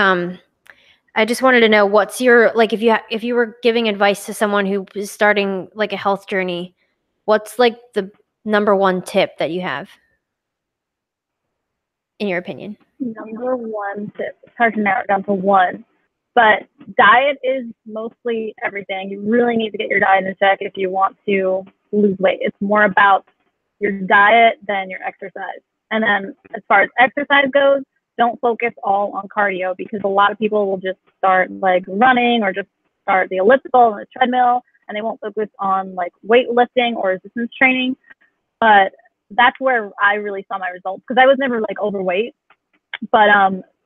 S3: I just wanted to know, what's your, like, if you were giving advice to someone who is starting like a health journey, what's like the number one tip that you have, in your opinion?
S2: Number one tip. It's hard to narrow it down to one, but diet is mostly everything. You really need to get your diet in check if you want to lose weight. It's more about your diet than your exercise. And then as far as exercise goes, don't focus all on cardio, because a lot of people will just start like running or just start the elliptical and the treadmill, and they won't focus on like weightlifting or resistance training. But that's where I really saw my results, because I was never like overweight. But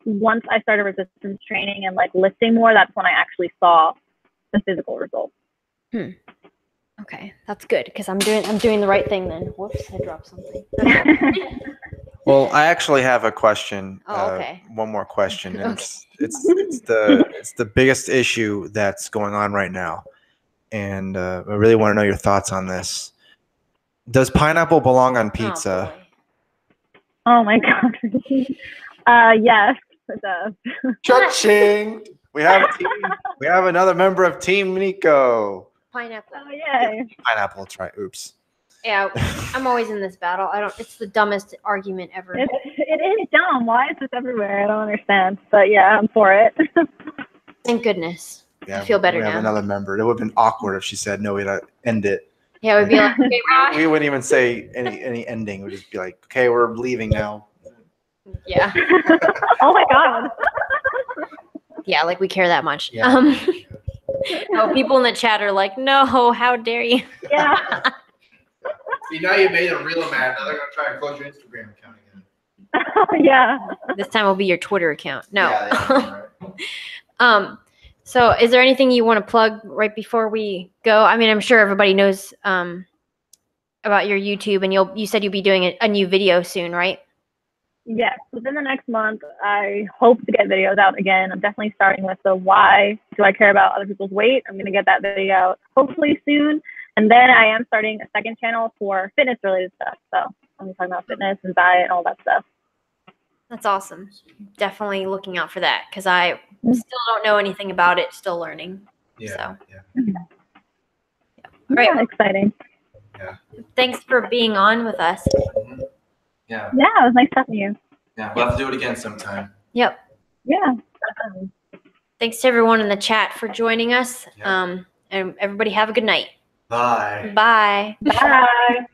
S2: once I started resistance training and like lifting more, that's when I actually saw the physical results.
S3: Okay, that's good, because I'm doing the right thing then. Whoops, I dropped something.
S1: Well, I actually have a question.
S3: Oh, okay.
S1: One more question. And
S3: Okay.
S1: it's the biggest issue that's going on right now, and I really want to know your thoughts on this. Does pineapple belong on pizza?
S2: Oh my God. Yes, it does.
S1: Cha-ching! We have another member of Team Nico.
S3: Pineapple.
S2: Oh yay.
S1: Pineapple. That's right. Oops.
S3: Yeah, I'm always in this battle. It's the dumbest argument ever.
S2: It is dumb. Why is this everywhere? I don't understand. But yeah, I'm for it.
S3: Thank goodness.
S1: Yeah,
S3: I feel better now.
S1: We have another member. It would have been awkward if she said, no, we'd end it.
S3: Yeah, we'd be like, okay, bye.
S1: We wouldn't even say any ending. We'd just be like, okay, we're leaving now.
S3: Yeah.
S2: Oh my God.
S3: Yeah, like we care that much.
S1: Yeah.
S3: No, people in the chat are like, no, how dare you?
S2: Yeah.
S1: See, now you made them real mad. Now they're going to try and close your Instagram account again.
S2: Yeah.
S3: This time will be your Twitter account. No.
S1: Yeah, right.
S3: So is there anything you want to plug right before we go? I mean, I'm sure everybody knows about your YouTube, and you said you'll be doing a new video soon, right?
S2: Yes, within the next month, I hope to get videos out again. I'm definitely starting with the why do I care about other people's weight. I'm going to get that video out hopefully soon. And then I am starting a second channel for fitness related stuff. So I'm talking about fitness and diet and all that stuff.
S3: That's awesome. Definitely looking out for that, because I still don't know anything about it. Still learning.
S1: Yeah.
S3: So.
S2: Yeah.
S3: All right.
S2: Yeah, exciting.
S1: Yeah.
S3: Thanks for being on with us.
S1: Yeah.
S2: Yeah, it was nice talking to you.
S1: Yeah, we'll have to do it again sometime.
S3: Yep.
S2: Yeah.
S3: Thanks to everyone in the chat for joining us.
S1: Yeah.
S3: And everybody have a good night.
S1: Bye.
S3: Bye.
S2: Bye.